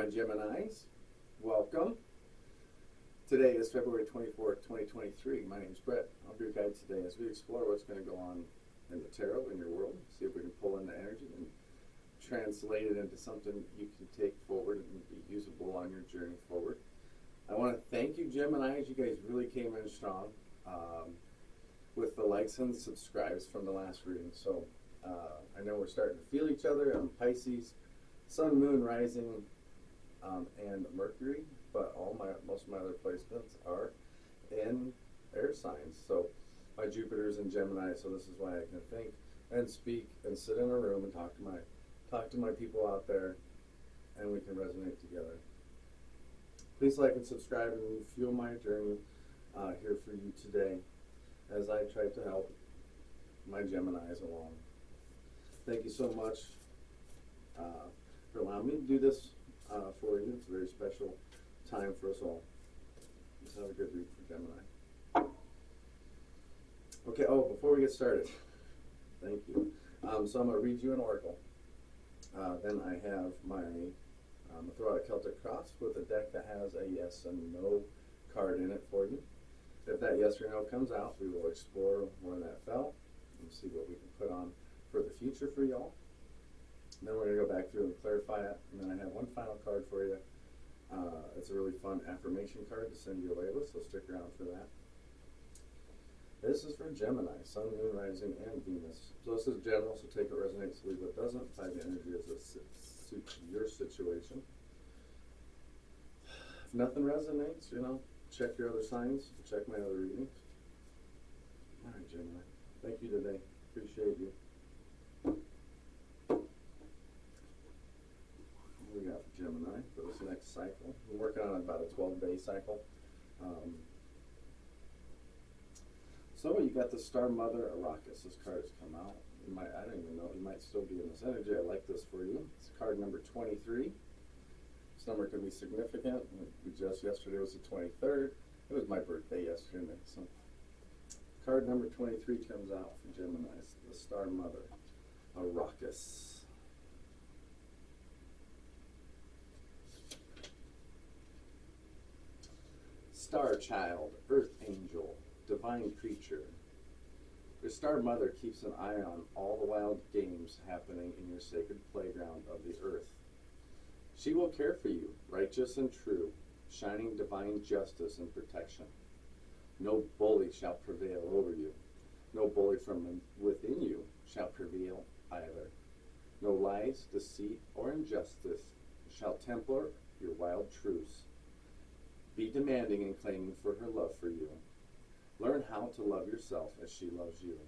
my Geminis. Welcome. Today is February 24th, 2023. My name is Brett. I'll be your guide today as we explore what's going to go on in the tarot in your world. See if we can pull in the energy and translate it into something you can take forward and be usable on your journey forward. I want to thank you, Geminis. You guys really came in strong with the likes and subscribes from the last reading. So I know we're starting to feel each other. I'm Pisces, Sun, Moon, Rising, and Mercury, but most of my other placements are in air signs. So my Jupiter's in Gemini, so this is why I can think and speak and sit in a room and talk to my people out there, and we can resonate together. Please like and subscribe and fuel my journey here for you today as I try to help my Geminis along. Thank you so much for allowing me to do this for you. It's a very special time for us all. Let's have a good read for Gemini. Okay, before we get started, thank you. So I'm going to read you an oracle. Then I have I'm going to throw out a Celtic cross with a deck that has a yes and no card in it for you. If that yes or no comes out, we will explore where that fell and see what we can put on for the future for y'all. Then we're going to go back through and clarify it. And then I have one final card for you. It's a really fun affirmation card to send you away with, so stick around for that. This is for Gemini, Sun, Moon, Rising, and Venus. So this is general, so take what resonates, leave what doesn't. Apply the energy as it suits your situation. If nothing resonates, check your other signs, check my other readings. All right, Gemini. Thank you today. Appreciate you. What we got for Gemini for this next cycle? We're working on about a 12-day cycle. So you got the Star Mother Arrakis. This card has come out. I don't even know. You might still be in this energy. I like this for you. It's card number 23. This number could be significant. Yesterday was the 23rd. It was my birthday yesterday. So card number 23 comes out for Gemini. The Star Mother Arrakis. Star Child, Earth Angel, Divine Creature. Your Star Mother keeps an eye on all the wild games happening in your sacred playground of the earth. She will care for you, righteous and true, shining divine justice and protection. No bully shall prevail over you. No bully from within you shall prevail either. No lies, deceit, or injustice shall temper your wild truths. Be demanding and claiming for her love for you. Learn how to love yourself as she loves you.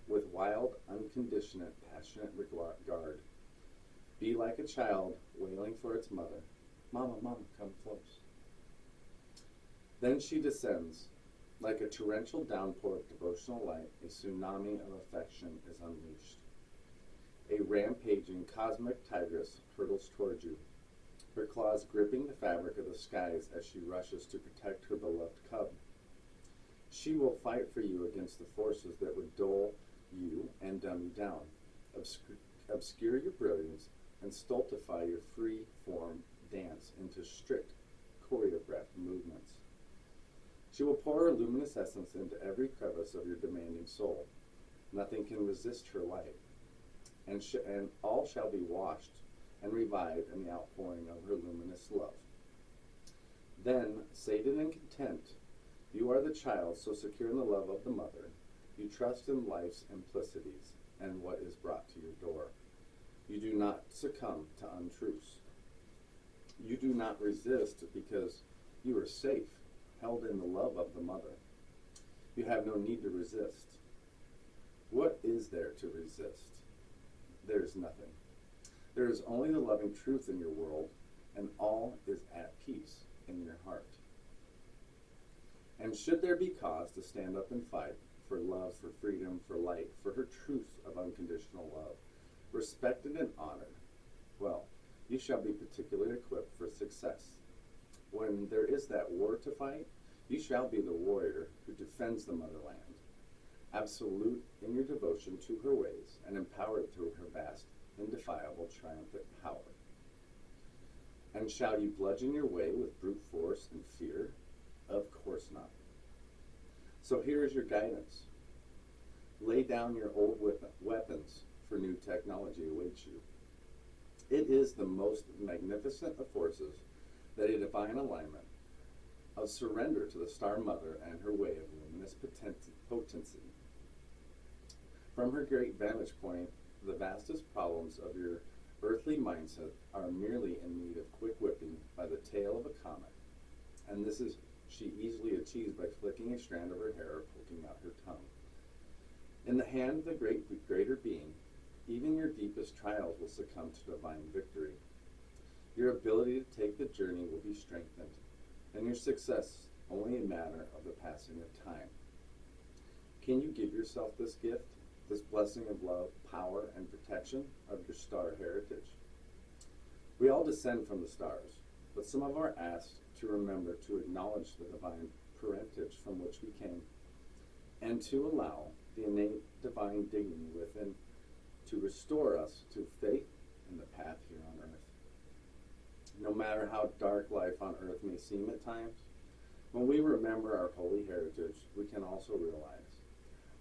With wild, unconditioned, passionate regard. Be like a child wailing for its mother. Mama, mama, come close. Then she descends. Like a torrential downpour of devotional light, a tsunami of affection is unleashed. A rampaging cosmic tigress hurtles toward you, her claws gripping the fabric of the skies as she rushes to protect her beloved cub. She will fight for you against the forces that would dull you and dumb you down, obscure your brilliance, and stultify your free-form dance into strict, choreographed movements. She will pour her luminous essence into every crevice of your demanding soul. Nothing can resist her light, and all shall be washed and revived in the outpouring of her luminous love. Then, sated and content, you are the child so secure in the love of the mother, you trust in life's implicities and what is brought to your door. You do not succumb to untruths. You do not resist because you are safe, held in the love of the mother. You have no need to resist. What is there to resist? There is nothing. There is only the loving truth in your world, and all is at peace in your heart. And should there be cause to stand up and fight for love, for freedom, for light, for her truth of unconditional love, respected and honored, well, you shall be particularly equipped for success. When there is that war to fight, you shall be the warrior who defends the motherland, absolute in your devotion to her ways, and empowered through her vast, indefiable, triumphant power. And shall you bludgeon your way with brute force and fear? Of course not. So here is your guidance. Lay down your old weapons, for new technology awaits you. It is the most magnificent of forces that a divine alignment of surrender to the Star Mother and her way of luminous potency. From her great vantage point, the vastest problems of your earthly mindset are merely in need of quick whipping by the tail of a comet, and this is she easily achieves by flicking a strand of her hair or poking out her tongue. In the hand of the greater being, even your deepest trials will succumb to divine victory. Your ability to take the journey will be strengthened, and your success only a matter of the passing of time. Can you give yourself this gift, this blessing of love, power, and protection of your star heritage? We all descend from the stars, but some of our asked to remember to acknowledge the divine parentage from which we came, and to allow the innate divine dignity within to restore us to faith in the path here on earth. No matter how dark life on earth may seem at times, when we remember our holy heritage, we can also realize,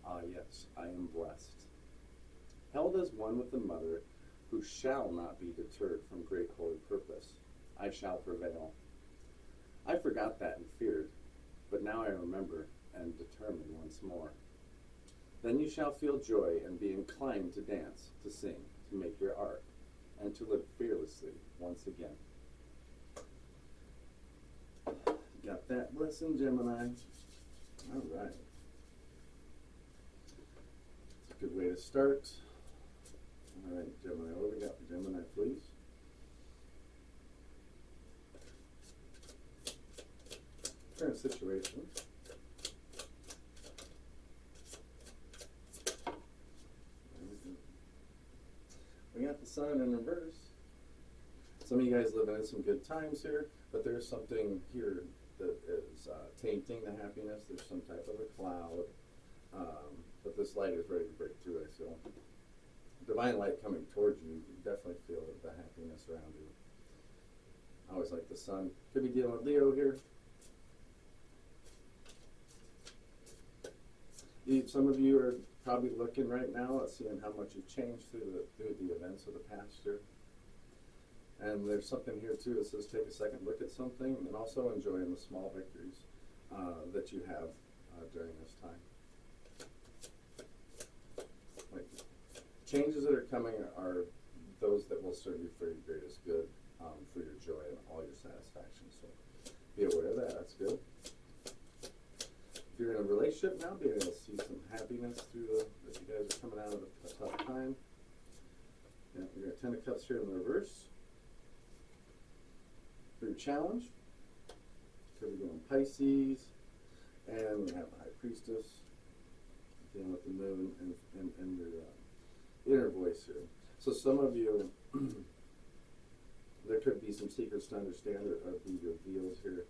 ah yes, I am blessed. Held as one with the Mother, who shall not be deterred from great holy purpose. I shall prevail. I forgot that and feared, but now I remember and determine once more. Then you shall feel joy and be inclined to dance, to sing, to make your art, and to live fearlessly once again. Got that blessing, Gemini? All right. It's a good way to start. All right, Gemini, what do we got for Gemini, please? Current situation. We got the Sun in reverse. Some of you guys living in some good times here, but there's something here that is tainting the happiness. There's some type of a cloud, but this light is ready to break through, I feel. Divine light coming towards you, you definitely feel the happiness around you. I always like the Sun. Could be dealing with Leo here. Some of you are probably looking right now at seeing how much you've changed through the events of the past year. And there's something here too that says take a second look at something and also enjoying the small victories that you have during this time. Like, changes that are coming are those that will serve you for your greatest good, for your joy and all your satisfaction. So be aware of that. That's good. If you're in a relationship now, be able to see some happiness through that you guys are coming out of a tough time. Yeah, we got 10 of Cups here in the reverse. For your challenge, could be going Pisces, and we have the High Priestess, dealing with the Moon and your inner voice here. So some of you, there could be some secrets to understand or be revealed here.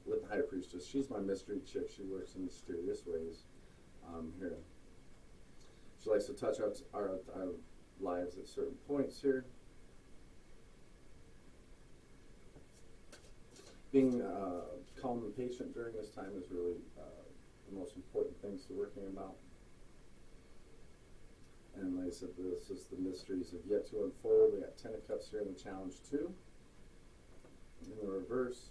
With the High Priestess, she's my mystery chick. She works in mysterious ways here. She likes to touch our lives at certain points here. Being calm and patient during this time is really the most important things to working about. And like I said, this is the mysteries have yet to unfold. We got 10 of Cups here in the challenge too. In the reverse,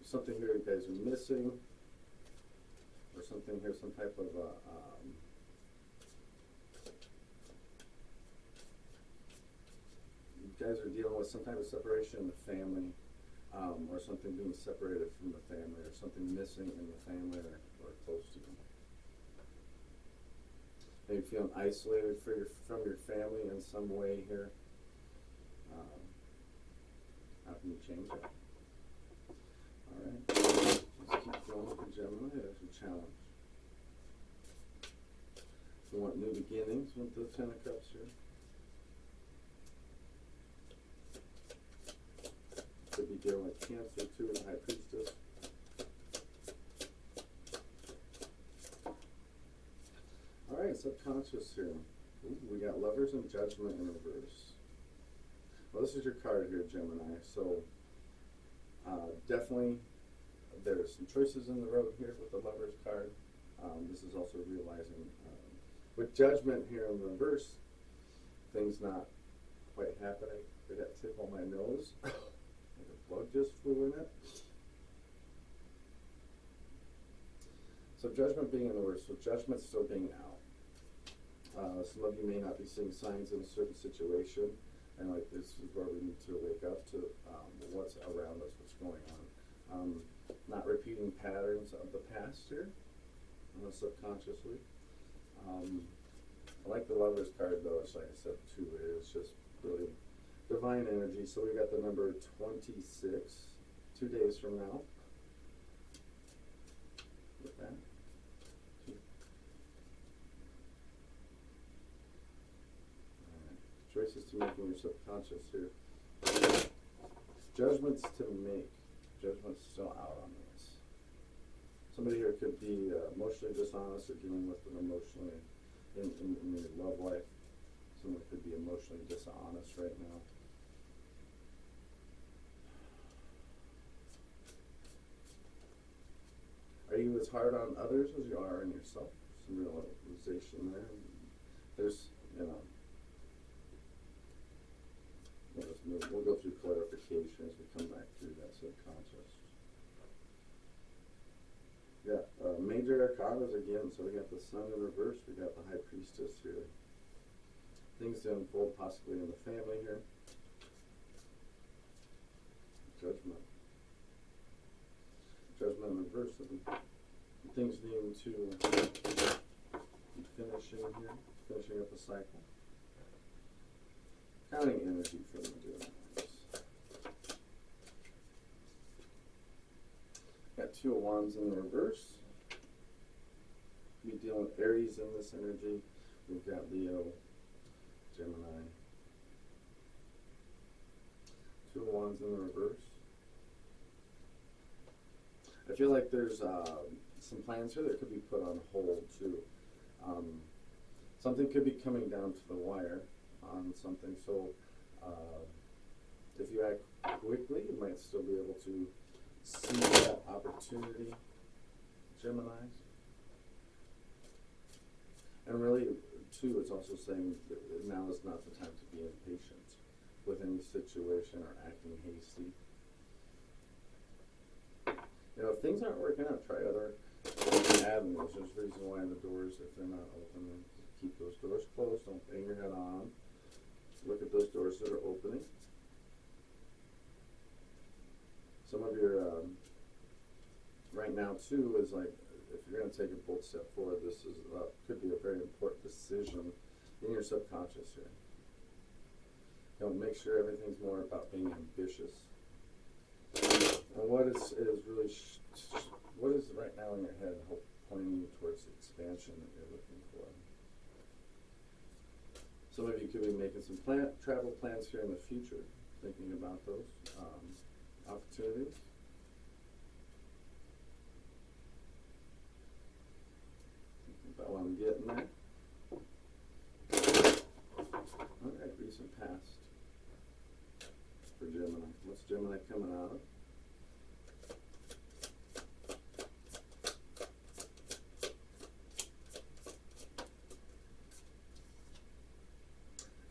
something here you guys are missing, or something here, some type of you guys are dealing with some type of separation in the family, or something being separated from the family, or something missing in the family or close to you. Maybe feeling isolated from your family in some way here. How can you change it? All right, let's keep going with the Gemini. There's your challenge. If you want new beginnings with the 10 of Cups here. Could be dealing with Cancer too with the High Priestess. All right, subconscious here. Ooh, we got Lovers and Judgment in reverse. Well, this is your card here, Gemini. So definitely there's some choices in the road here with the Lover's card. This is also realizing with Judgment here in reverse, things not quite happening. I got tip on my nose. Like a bug just flew in it. So Judgment being in the reverse, so Judgment still being out. Some of you may not be seeing signs in a certain situation, and like this is where we need to wake up to what's around us, what's going on. Not repeating patterns of the past here, subconsciously. I like the Lover's card though, it's like I said too, it's just really divine energy. So we got the number 26, 2 days from now. With that. Choices to make in your subconscious here. Judgments to make. Judgment's still out on this. Somebody here could be emotionally dishonest or dealing with an emotionally in your love life. Someone could be emotionally dishonest right now. Are you as hard on others as you are on yourself? Some realization there. There's, we'll go through clarification as we come back through that subconscious. Yeah, major arcanas again. So we got the Sun in reverse. We got the High Priestess here. Things to unfold possibly in the family here. Judgment. Judgment in reverse. Things needing to be finishing here. Finishing up the cycle. Counting energy for them doing this. Got 2 of Wands in the reverse. We deal with Aries in this energy. We've got Leo, Gemini. 2 of Wands in the reverse. I feel like there's some plans here that could be put on hold too. Something could be coming down to the wire on something, so if you act quickly, you might still be able to see that opportunity, Geminis. And really, too, it's also saying that now is not the time to be impatient with any situation or acting hasty. If things aren't working out, try other avenues. There's a reason why the doors, if they're not open, keep those doors closed. Don't bang your head on. Look at those doors that are opening. Some of your, right now too, is like, if you're going to take a bold step forward, this is could be a very important decision in your subconscious here. Make sure everything's more about being ambitious. And what is really, what is right now in your head pointing you towards the expansion that you're looking for? Some of you could be making some travel plans here in the future, thinking about those opportunities. Thinking about what I'm getting there. All right, recent past for Gemini. What's Gemini coming out of?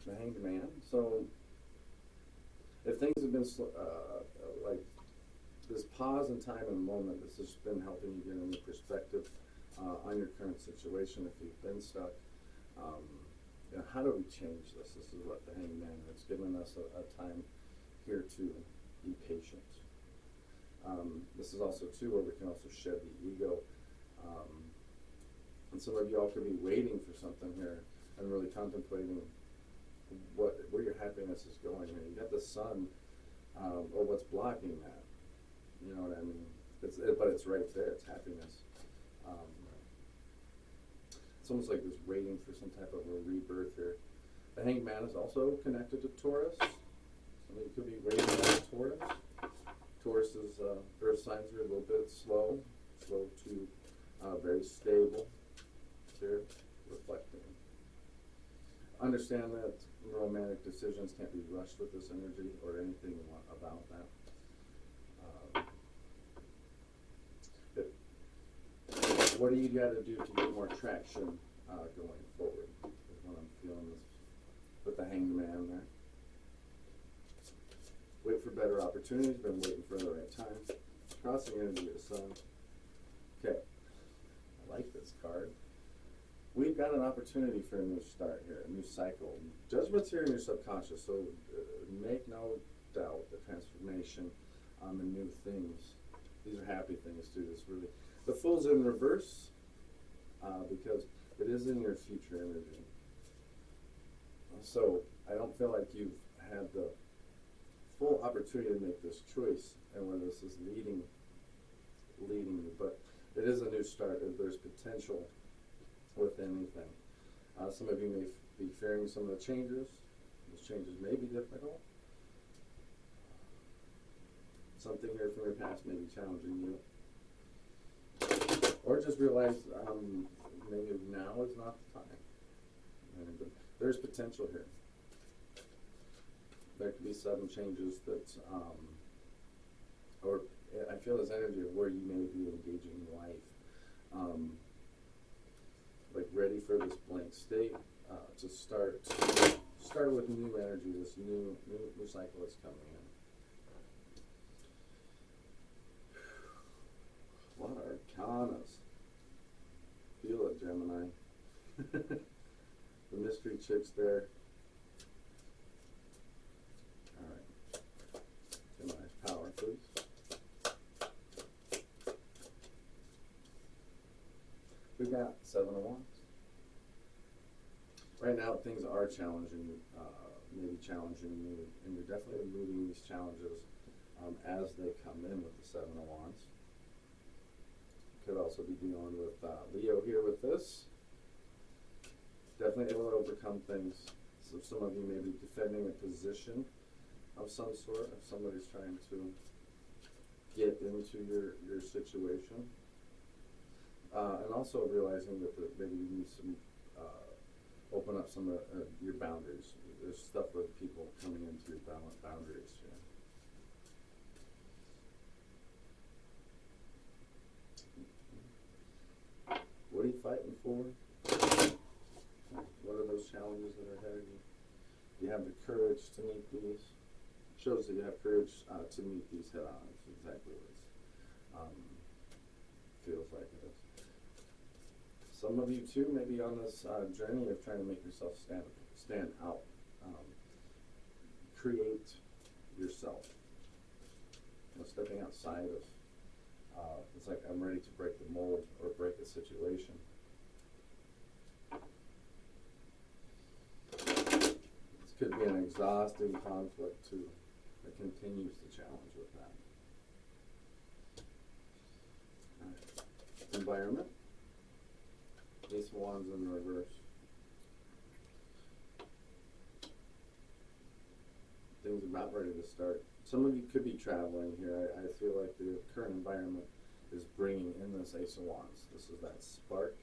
The Hanged Man. So, if things have been like this pause in time and moment, this has been helping you get into perspective on your current situation. If you've been stuck, how do we change this? This is what the Hanged Man is giving us a time here to be patient. This is also too where we can also shed the ego. And some of y'all could be waiting for something here and really contemplating where your happiness is going here. You got the Sun, or what's blocking that. You know what I mean? But it's right there. It's happiness. It's almost like there's waiting for some type of a rebirth here. The Hanged Man is also connected to Taurus. Some of you could be waiting on Taurus. Taurus is earth signs are a little bit slow to very stable. Here, reflecting. Understand that romantic decisions can't be rushed with this energy or anything about that. What do you got to do to get more traction going forward? Is what I'm feeling this with the Hanged Man there. Wait for better opportunities. Been waiting for the right time. Crossing energy of the sun. Okay, I like this card. We've got an opportunity for a new start here, a new cycle. Judgment's here in your subconscious, so make no doubt the transformation on the new things. These are happy things too. This really, the Fool's in reverse because it is in your future energy. So I don't feel like you've had the full opportunity to make this choice and where this is leading you, but it is a new start. There's potential with anything. Some of you may be fearing some of the changes. Those changes may be difficult. Something here from your past may be challenging you. Or just realize maybe now is not the time. But there's potential here. There could be sudden changes that, or I feel this energy of where you may be engaging in life. Like ready for this blank state to start with new energy, this new cycle that's coming in. A lot of arcanas. Feel it, Gemini. The mystery chick's there. All right. Gemini's power, please. We got 7 of Wands. Right now, things are challenging, maybe challenging you, and you're definitely moving these challenges as they come in with the 7 of Wands. Could also be dealing with Leo here with this. Definitely able to overcome things. So some of you may be defending a position of some sort, if somebody's trying to get into your situation. And also realizing that maybe you need some, open up some of your boundaries. There's stuff with people coming into your boundaries here. What are you fighting for? What are those challenges that are ahead of you? Do you have the courage to meet these? Shows that you have courage to meet these head on. That's exactly what it feels like it is. Some of you too may be on this journey of trying to make yourself stand out. Create yourself. Stepping outside of, it's like I'm ready to break the mold or break a situation. This could be an exhausting conflict too that continues the challenge with that. All right. Environment. Ace of Wands in reverse. Things about ready to start. Some of you could be traveling here. I feel like the current environment is bringing in this Ace of Wands. This is that spark.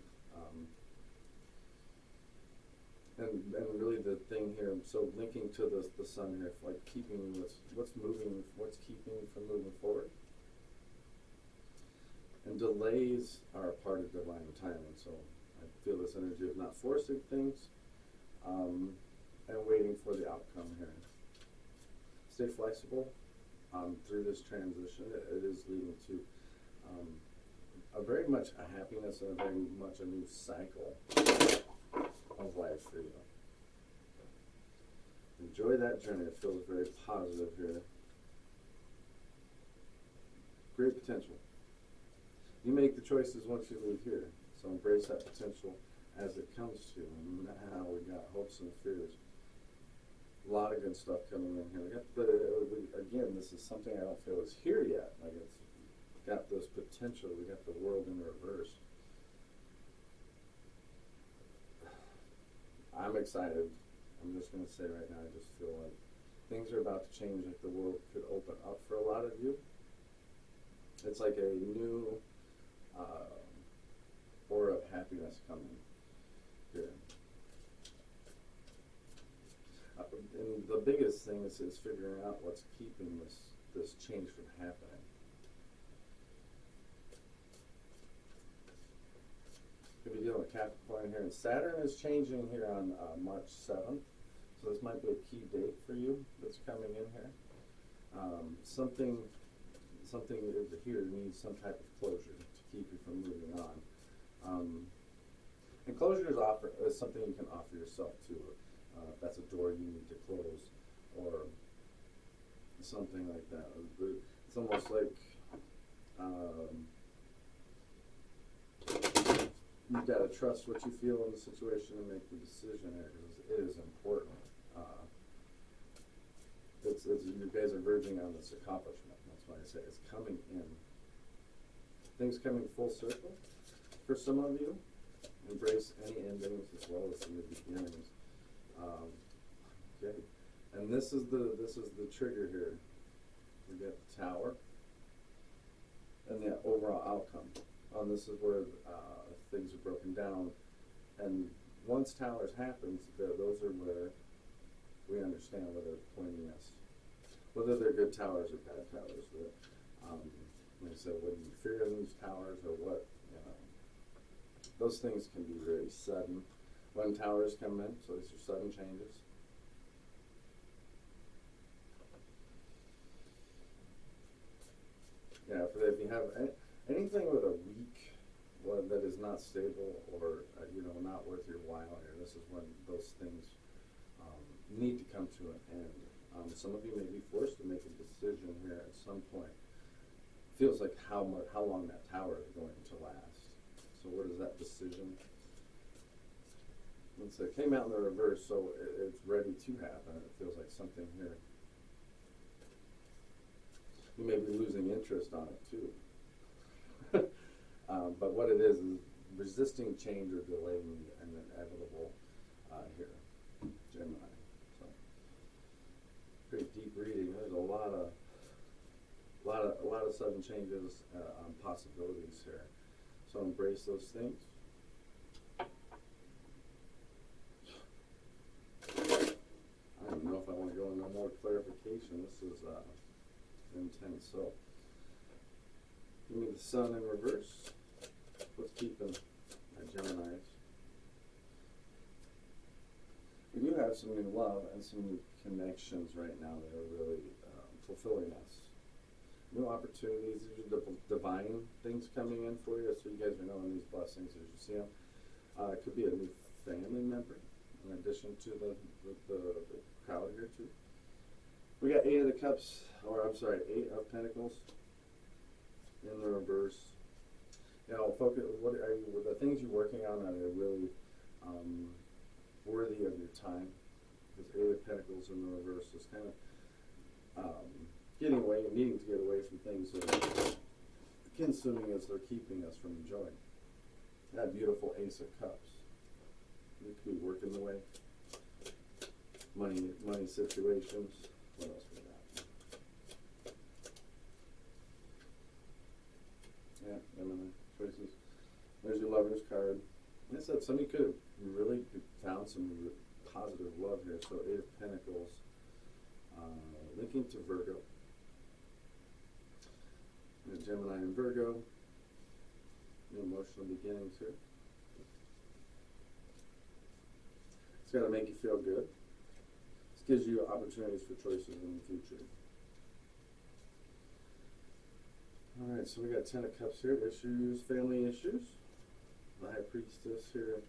And really the thing here, so linking to the sun here, like keeping what's keeping from moving forward. And delays are a part of divine timing. So I feel this energy of not forcing things and waiting for the outcome here. Stay flexible through this transition. It is leading to a very much a happiness and a very much a new cycle of life for you. Enjoy that journey. It feels very positive here. Great potential. You make the choices once you leave here. So embrace that potential as it comes to you. And now we got hopes and fears. A lot of good stuff coming in here. Again, this is something I don't feel is here yet. Like it's got this potential. We got the world in reverse. I'm excited. I'm just going to say right now, I just feel like things are about to change. Like the world could open up for a lot of you. It's like a new aura of happiness coming here. the biggest thing is figuring out what's keeping this change from happening. Could be dealing with Capricorn here, and Saturn is changing here on March 7th, so this might be a key date for you that's coming in here. Something here needs some type of closure to keep you from moving on. And closure is something you can offer yourself too. That's a door you need to close, or something like that. It's almost like you've got to trust what you feel in the situation and make the decision here, because it is important. You guys are verging on this accomplishment. That's why I say it's coming in. Things coming full circle for some of you. Embrace any endings as well as the beginnings. Okay, and this is the trigger here. We get the Tower and the overall outcome. This is where things are broken down, and once Towers happens, those are where we understand where they're pointing us, whether they're good towers or bad towers. Like I said, whether you fear these towers or what, those things can be very sudden when towers come in. So these are sudden changes. Yeah, if you have anything with a weak one that is not stable or not worth your while here, this is when those things need to come to an end. Some of you may be forced to make a decision here at some point. Feels like how long that tower is going to last. So what is that decision? It came out in the reverse, so it's ready to happen. It feels like something here. You may be losing interest on it too. But what it is resisting change or delaying an inevitable here, Gemini. So pretty deep reading. There's a lot of sudden changes, possibilities here. So embrace those things. I don't know if I want to go into more clarification. This is intense. So give me the Sun in reverse. What's keeping my Geminis? We do have some new love and some new connections right now that are really fulfilling us. New opportunities, these are divine things coming in for you, so you guys are knowing these blessings as you see them. It could be a new family member, in addition to the crowd here too. We got 8 of the Cups, or I'm sorry, 8 of Pentacles in the reverse. Focus. The things you're working on, are they really worthy of your time? Because 8 of Pentacles in the reverse is kind of getting away and needing to get away from things that are consuming us, they're keeping us from enjoying. That beautiful Ace of Cups. You could be working the way. Money situations. What else we got? Yeah, Gemini choices. There's your Lover's card. Like I said, some of you could have really found some positive love here. So 8 of Pentacles, linking to Virgo. Gemini and Virgo. New emotional beginnings here. It's got to make you feel good. This gives you opportunities for choices in the future. All right, so we got 10 of Cups here. Issues, family issues. The High Priestess here.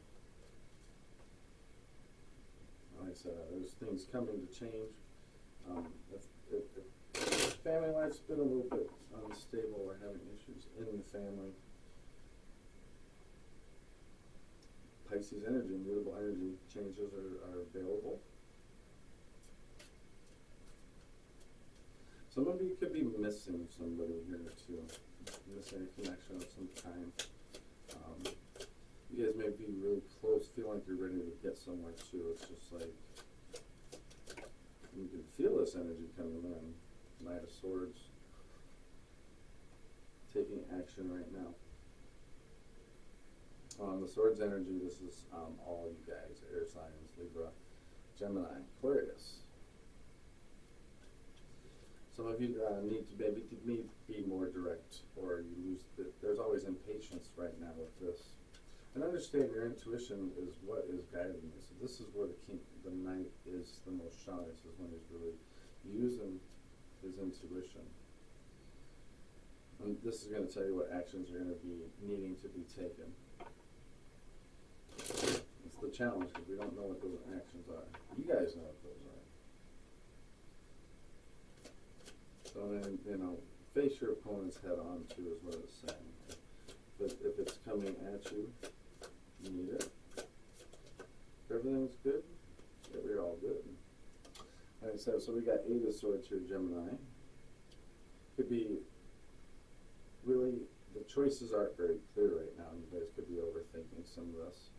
Like I said, there's things coming to change. If family life's been a little bit unstable or having issues in the family, Pisces energy, mutable energy changes are available. Some of you could be missing somebody here too, missing a connection of some kind. You guys may be really close, feel like you're ready to get somewhere too. It's just like you can feel this energy coming in. Knight of Swords, taking action right now. The Swords energy, this is all you guys, air signs, Libra, Gemini, Aquarius. you need to maybe be more direct, or you lose there's always impatience right now with this. And understand your intuition is what is guiding you. So this is where the knight is the most shines, is when he's really using his intuition. And this is going to tell you what actions are going to be needing to be taken. It's the challenge, because we don't know what those actions are. You guys know what those are. So then, you know, face your opponent's head on too, is what it's saying. But if it's coming at you, you need it. If everything's good, yeah, we're all good. Like I said, so we got 8 of Swords here, Gemini. Could be really, the choices aren't very clear right now. You guys could be overthinking some of this.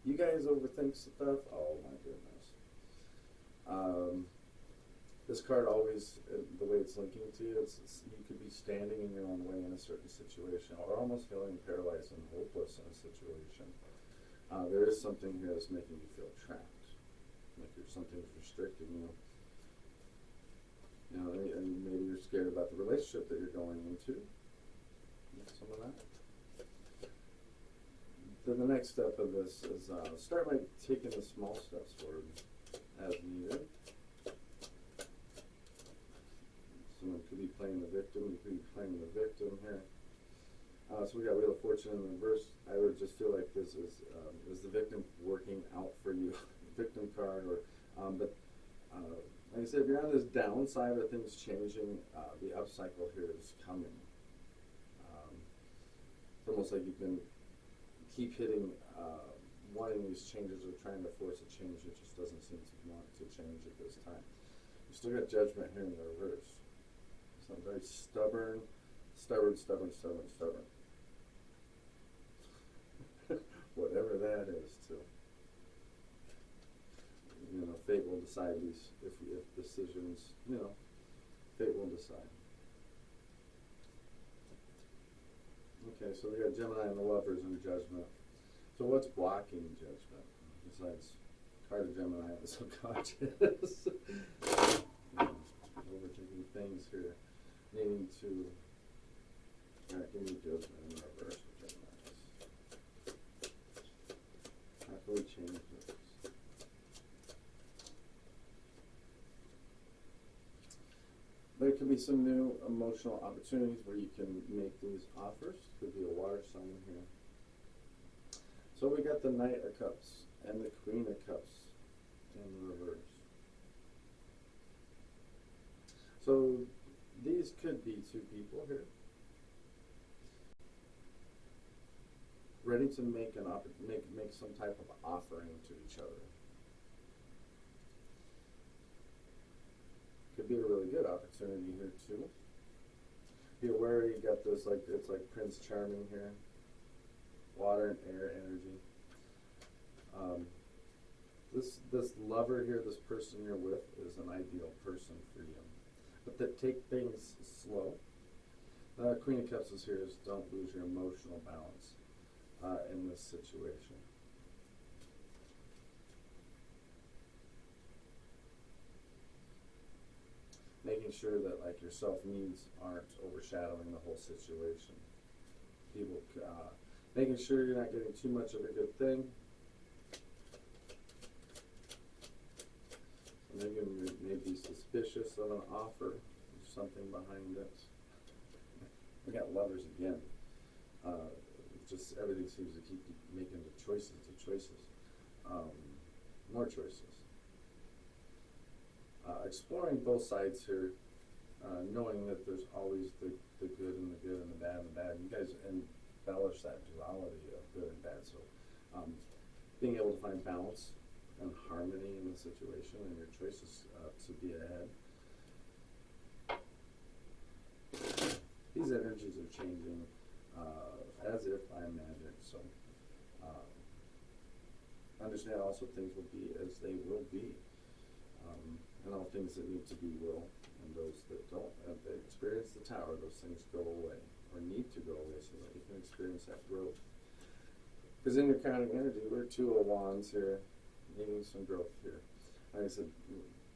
You guys overthink stuff? Oh my goodness. This card always, the way it's linking to you, you could be standing in your own way in a certain situation, or almost feeling paralyzed and hopeless in a situation. There is something here that's making you feel trapped, like something's restricting you. You know, and maybe you're scared about the relationship that you're going into. Some of that. Then the next step of this is start by taking the small steps forward as needed. Someone could be playing the victim. You could be playing the victim here. So we got Wheel of Fortune in the reverse. I would just feel like this is the victim working out for you, victim card, or but like I said, if you're on this downside of things changing, the upcycle here is coming. It's almost like you can keep hitting, wanting these changes or trying to force a change. It just doesn't seem to want to change at this time. You still got Judgment here in the reverse. So very stubborn. Whatever that is, too. You know, fate will decide these, if decisions, you know, fate will decide. Okay, so we got Gemini and the Lovers in Judgment. So what's blocking Judgment besides card of Gemini and the subconscious? Overthinking things here, needing to. Alright, give me Judgment in reverse for Gemini. How can we change this? There could be some new emotional opportunities where you can make these offers. Could be a water sign here. So we got the Knight of Cups and the Queen of Cups in reverse. So these could be 2 people here, ready to make make some type of offering to each other. Could be a really good opportunity here too. Be aware you got this, like it's like Prince Charming here, water and air energy. This lover here, this person you're with, is an ideal person for you, but that take things slow. Queen of Cups is here is don't lose your emotional balance in this situation. Making sure that like your self-needs aren't overshadowing the whole situation. People, making sure you're not getting too much of a good thing. So maybe you may be suspicious of an offer. There's something behind it. We got Lovers again. Just everything seems to keep making the choices. More choices. Exploring both sides here, knowing that there's always the good and the good and the bad and the bad. You guys embellish that duality of good and bad. So being able to find balance and harmony in the situation and your choices to be ahead. These energies are changing as if by magic. So understand also things will be as they will be. And all things that need to be will, and those that don't, they experience the tower, those things go away, or need to go away so that you can experience that growth. Because in your counting energy, we're 2 of Wands here, needing some growth here. Like I said,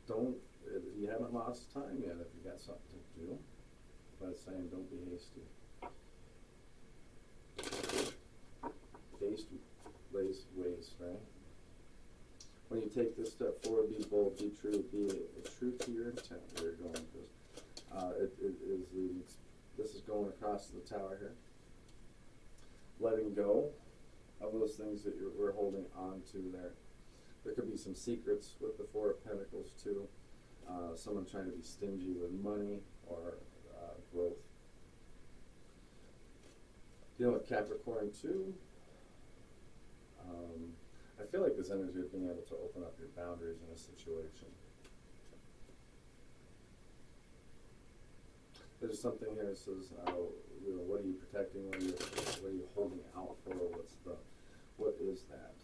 don't, you haven't lost time yet if you got something to do. By saying don't be hasty. Haste lays waste, right? When you take this step forward, be bold, be true, be true to your intent where you're going. Because it is leading. This is going across the tower here. Letting go of those things that we're holding on to there. There could be some secrets with the Four of Pentacles too. Someone trying to be stingy with money or growth. Dealing with Capricorn too. I feel like this energy of being able to open up your boundaries in a situation. There's something here that says, you know, what are you protecting? What are you holding out for? What is that?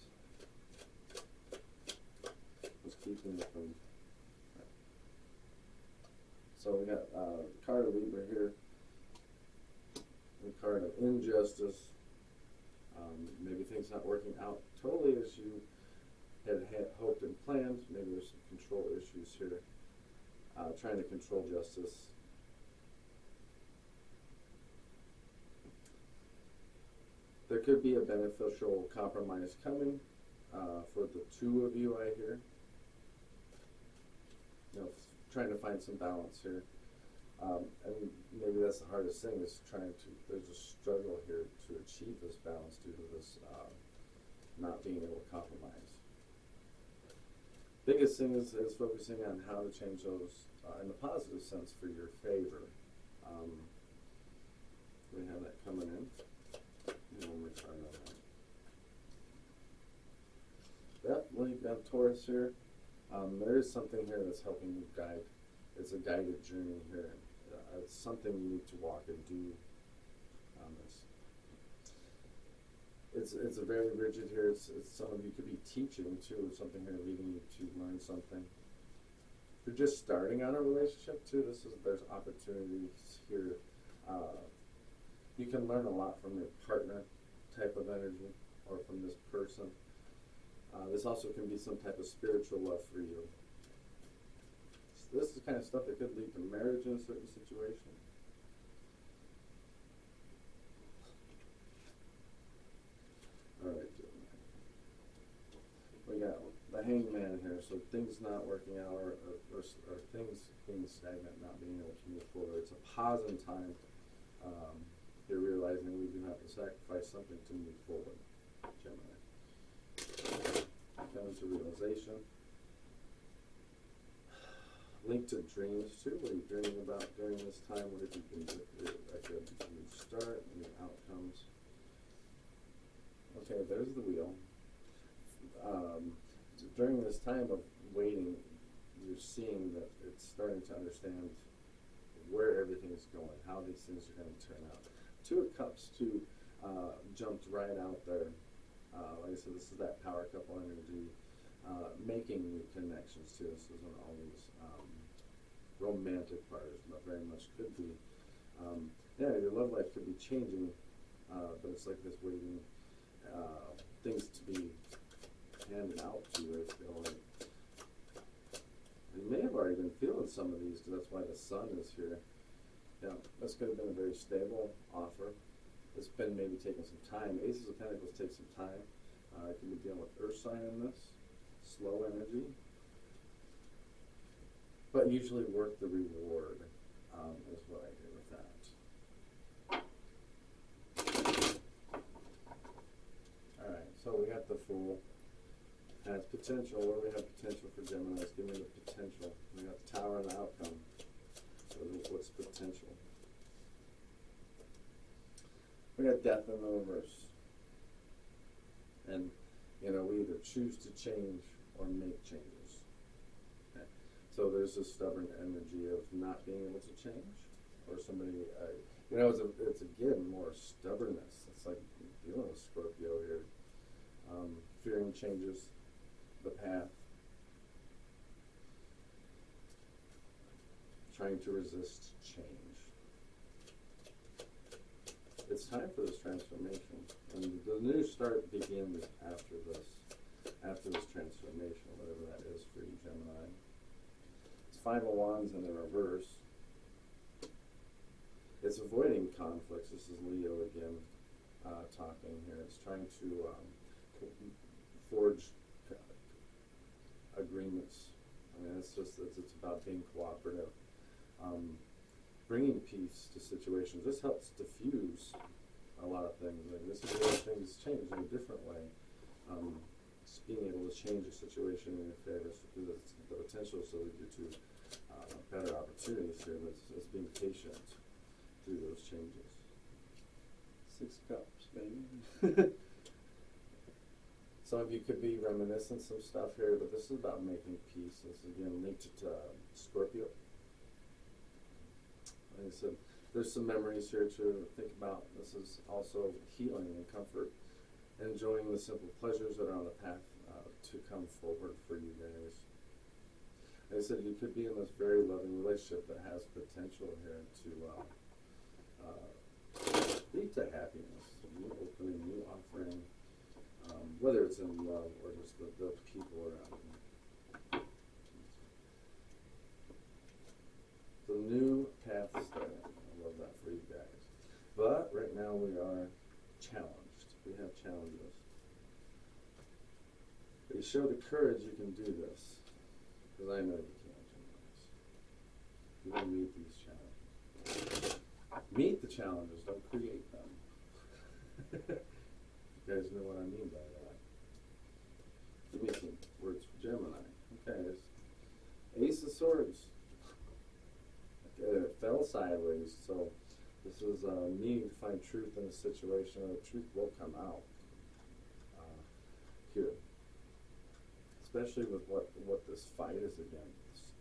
What's keeping you from? So we got card of Libra here. The card of injustice. Maybe things not working out totally as you had hoped and planned. Maybe there's some control issues here. Trying to control justice. There could be a beneficial compromise coming for the two of you, I hear. You know, trying to find some balance here. And maybe that's the hardest thing, is there's a struggle here to achieve this balance due to this not being able to compromise. Biggest thing is focusing on how to change those in the positive sense for your favor. We have that coming in. One more card on that. Yep, well, you've got Taurus here. There is something here that's helping you guide. It's a guided journey here. It's something you need to walk and do on this. It's a very rigid here. It's some of you could be teaching too, something here leading you to learn something. If you're just starting on a relationship too, there's opportunities here. You can learn a lot from your partner type of energy or from this person. This also can be some type of spiritual love for you. So this is the kind of stuff that could lead to marriage in a certain situation. Alright, we got the Hangman here, so things not working out or things being stagnant, not being able to move forward. It's a pause in time. You're realizing we do have to sacrifice something to move forward, Gemini. Coming to realization. Linked to dreams too. What are you dreaming about during this time? What have you been like a new start, new outcomes? Okay, there's the wheel. During this time of waiting, you're seeing that it's starting to understand where everything is going, how these things are going to turn out. Two of Cups too jumped right out there. Like I said, this is that power couple energy, making new connections too. This isn't always romantic partners, but very much could be. Yeah, your love life could be changing, but it's like this waiting, things to be handed out to you. I feel like you may have already been feeling some of these, because that's why the Sun is here. Yeah, this could have been a very stable offer. It's been maybe taking some time. Aces of Pentacles take some time. I could be dealing with Earth sign in this. Slow energy. But usually worth the reward is what I hear with that. Alright, so we got the Fool. Has potential. What do we have potential for Gemini? Give me the potential. We got the Tower and the outcome. What's potential? We got Death in the reverse. And, you know, we either choose to change or make changes. Okay. So there's this stubborn energy of not being able to change, or somebody, you know, it's again more stubbornness. It's like dealing with Scorpio here. Fearing changes, the path. Trying to resist change. It's time for this transformation, and the new start begins after this transformation, whatever that is for you, Gemini. Five of Wands in the reverse. It's avoiding conflicts. This is Leo again talking here. It's trying to forge agreements. I mean, it's about being cooperative. Bringing peace to situations. This helps diffuse a lot of things. Like, this is where things change in a different way. Just being able to change a situation in your favor, because the potential is to lead you to better opportunities here. It's being patient through those changes. 6 Cups, baby. Some of you could be reminiscing some stuff here, but this is about making peace. This is again linked to Scorpio. Like I said, there's some memories here to think about. This is also healing and comfort, enjoying the simple pleasures that are on the path to come forward for you guys. Like I said, you could be in this very loving relationship that has potential here to lead to happiness, new opening, new offering, whether it's in love or just the people around you. The new path starting. I love that for you guys. But right now we are challenged. We have challenges. But you show the courage you can do this. Because I know you can, Geminis. You will meet these challenges. Meet the challenges, don't create them. You guys know what I mean by that. Give me some words for Gemini. Okay, it's Ace of Swords. It fell sideways, so this is needing to find truth in a situation, and the truth will come out here. Especially with what this fight is against.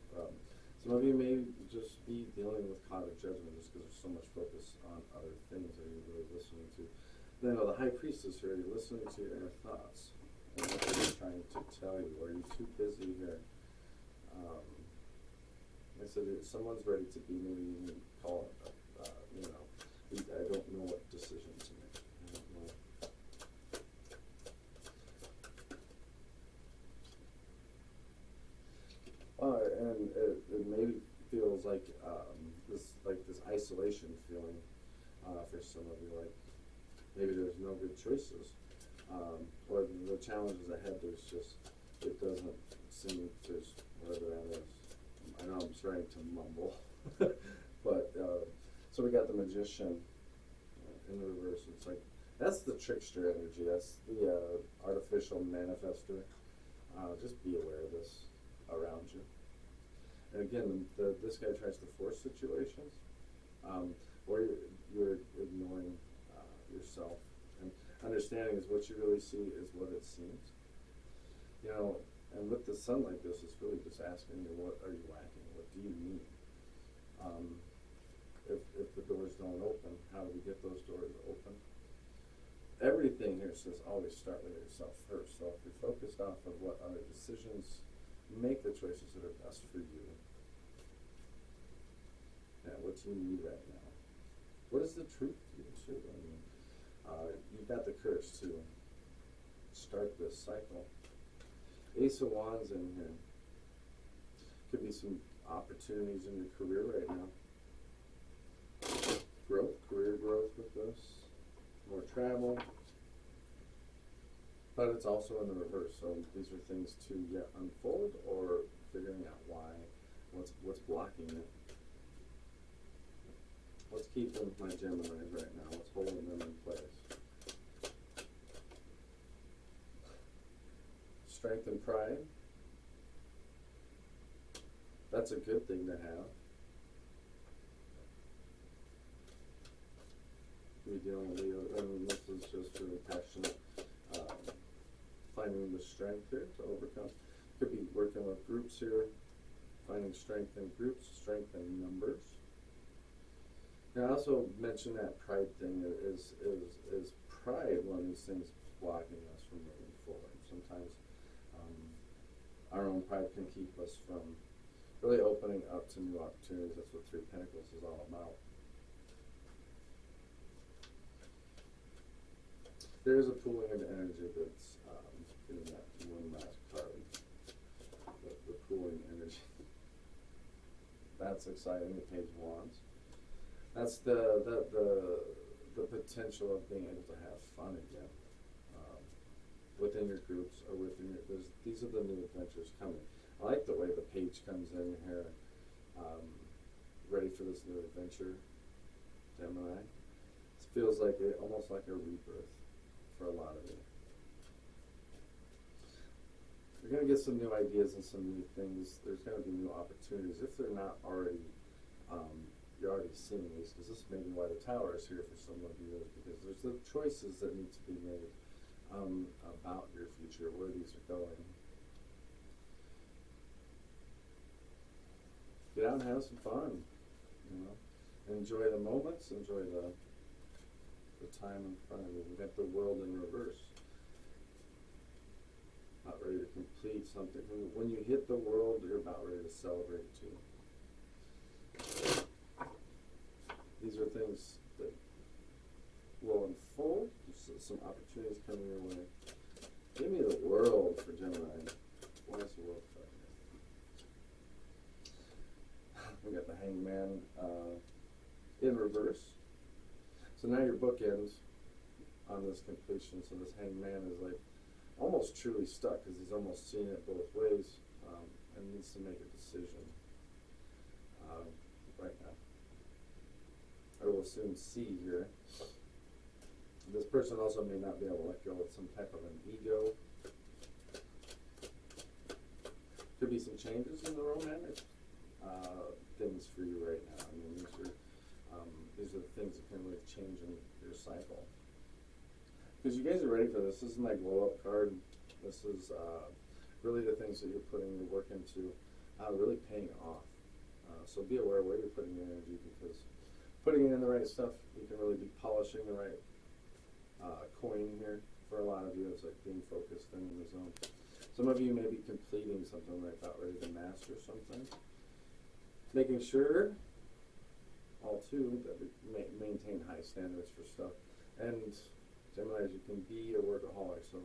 Some of you may just be dealing with cognitive judgment just because there's so much focus on other things that you're really listening to. Then the High Priestess here, you're listening to your inner thoughts and what they're trying to tell you. Are you too busy here? I said, someone's ready to be, maybe you can call it, I don't know what decision to make. I don't know. And it maybe feels like this isolation feeling for some of you, like maybe there's no good choices, or the challenges ahead. It doesn't seem there's whatever that is. I know I'm starting to mumble, but so we got the Magician in the reverse. It's like that's the trickster energy. That's the artificial manifester. Just be aware of this around you. And again, this guy tries to force situations, or you're ignoring yourself. And understanding is what you really see is what it seems. And with the sun like this, it's really just asking you, what are you lacking? What do you need? If the doors don't open, how do we get those doors open? Everything here says always start with yourself first. So if you're focused off of what other decisions, make the choices that are best for you. Yeah, what do you need right now? What is the truth to you too? I mean, you've got the courage to start this cycle. Ace of Wands in here. Could be some opportunities in your career right now. Career growth with this. More travel. But it's also in the reverse, so these are things to yet unfold or figuring out why, what's blocking it. What's keeping my Geminis right now? What's holding them in place? Strength and pride. That's a good thing to have. We dealing with Leo, and this is just really passionate. Finding the strength here to overcome. Could be working with groups here, finding strength in groups, strength in numbers. And I also mentioned that pride thing is pride one of these things blocking us from moving forward. Sometimes our own pride can keep us from really opening up to new opportunities. That's what Three Pentacles is all about. There's a pooling of energy that's in that one last card. The pooling energy. That's exciting. The Page of Wands. That's the potential of being able to have fun again within your groups or within your. These are the new adventures coming. I like the way the page comes in here. Ready for this new adventure, Gemini. It feels like almost like a rebirth for a lot of you. You're going to get some new ideas and some new things. There's going to be new opportunities if they're not already. You're already seeing these, because this may be why the Tower is here for some of you, because there's the choices that need to be made about your future, where these are going. Get out and have some fun, you know. Enjoy the moments, enjoy the time in front of you. We got the World in reverse. About ready to complete something. When you hit the World, you're about ready to celebrate too. These are things that will unfold. Some opportunities coming your way. Give me the World for Gemini. Why is the World card here? We got the Hangman in reverse. So now your book ends on this completion. So this Hangman is like almost truly stuck, because he's almost seeing it both ways and needs to make a decision right now. I will soon see here. This person also may not be able to let go of some type of an ego. Could be some changes in the romantic things for you right now. I mean, these are the things that can really change in your cycle. Because you guys are ready for this. This is my glow up card. This is really the things that you're putting your work into really paying off. So be aware where you're putting your energy, because putting it in the right stuff, you can really be polishing the right coin here. For a lot of you, it's like being focused and in the zone. Some of you may be completing something right about ready to master something. Making sure, all too, that we maintain high standards for stuff. And Geminis, you can be a workaholic, so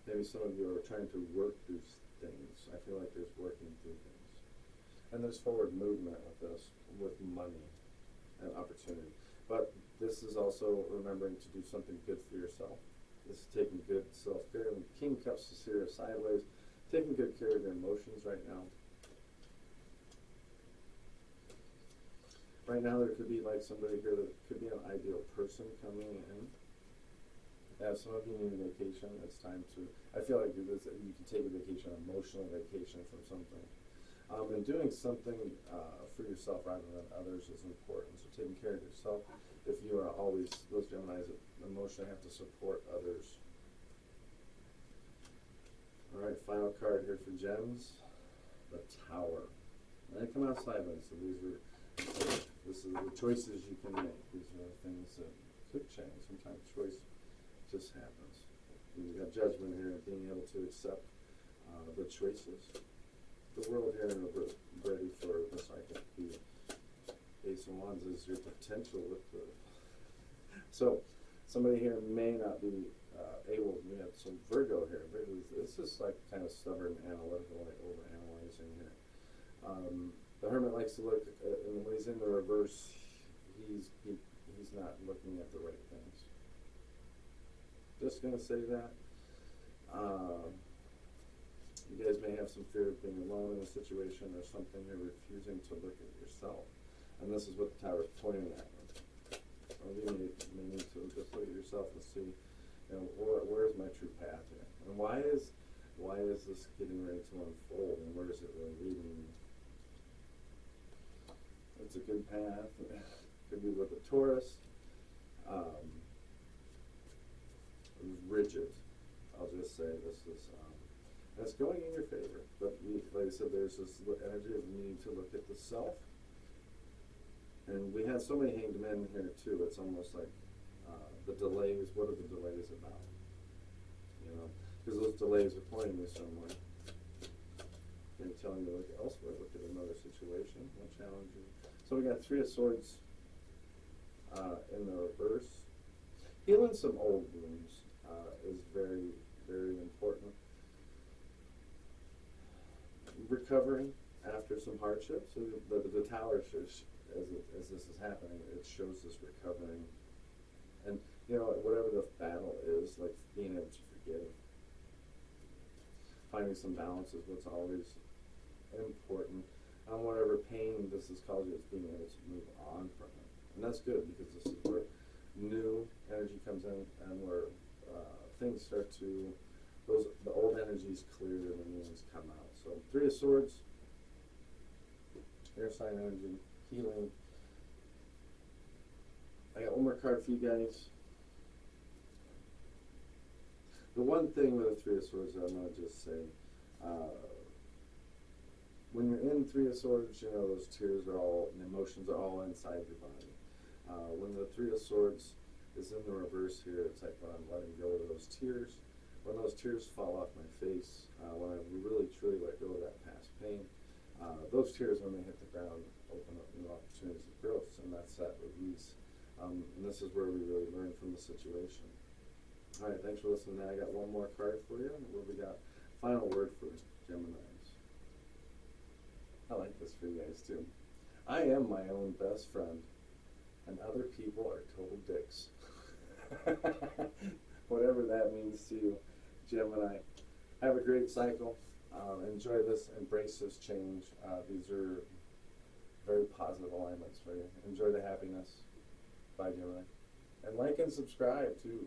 maybe some of you are trying to work through things. I feel like there's working through things. And there's forward movement with this, with money and opportunity. But this is also remembering to do something good for yourself. This is taking good self-care. King Cups is here sideways. Taking good care of your emotions right now. Right now there could be like somebody here that could be an ideal person coming in. Some of you need a vacation. It's time to, I feel like you can take a vacation, an emotional vacation from something. And doing something for yourself rather than others is important. So taking care of yourself. If you are always, those Geminis that emotionally have to support others. All right, final card here for Gems, the Tower. And they come out sideways, so this is the choices you can make. These are the things that could change. Sometimes choice just happens. You've got Judgment here, being able to accept the choices. The World here, ready for the cycle. The Ace of Wands is your potential with the. So somebody here may not be able. We have some Virgo here. Virgo, this is like kind of stubborn, analytical, like over-analyzing here. The Hermit likes to look, and when he's in the reverse, he's not looking at the right things. Just gonna say that. You guys may have some fear of being alone in a situation or something. You're refusing to look at yourself. And this is what the Tower is pointing at. Some of you may need to just look at yourself and see, you know, where's my true path here? And why is this getting ready to unfold, and where is it really leading me? It's a good path. It could be with a Taurus. Rigid. I'll just say this is. It's going in your favor, but like I said, there's this energy of needing to look at the self. And we have so many hanged men here too. It's almost like the delays. What are the delays about? You know, because those delays are pointing you somewhere. They're telling you look elsewhere. Look at another situation. What challenge you? So we got Three of Swords in the reverse. Healing some old wounds is very, very important. Recovering after some hardships. So the tower shows, as this is happening, it shows this recovering. And, you know, whatever the battle is, like being able to forgive, finding some balance is what's always important. Whatever pain this has caused you, it's being able to move on from it. And that's good, because this is where new energy comes in, and where things start to, the old energies clear and the new ones come out. So Three of Swords, air sign energy, healing. I got one more card for you guys. The one thing with the Three of Swords that I'm going to just say, when you're in Three of Swords, you know, those tears are all, and emotions are all inside your body. When the Three of Swords is in the reverse here, it's like when I'm letting go of those tears. When those tears fall off my face, when I really truly let go of that past pain, those tears, when they hit the ground, open up new opportunities of growth, and that's that release. And this is where we really learn from the situation. All right, thanks for listening. I got one more card for you. What we got? Final word for Geminis. I like this for you guys too. I am my own best friend, and other people are total dicks. Whatever that means to you, Gemini. Have a great cycle. Enjoy this. Embrace this change. These are very positive alignments for you. Enjoy the happiness. Bye, Gemini. And like and subscribe too.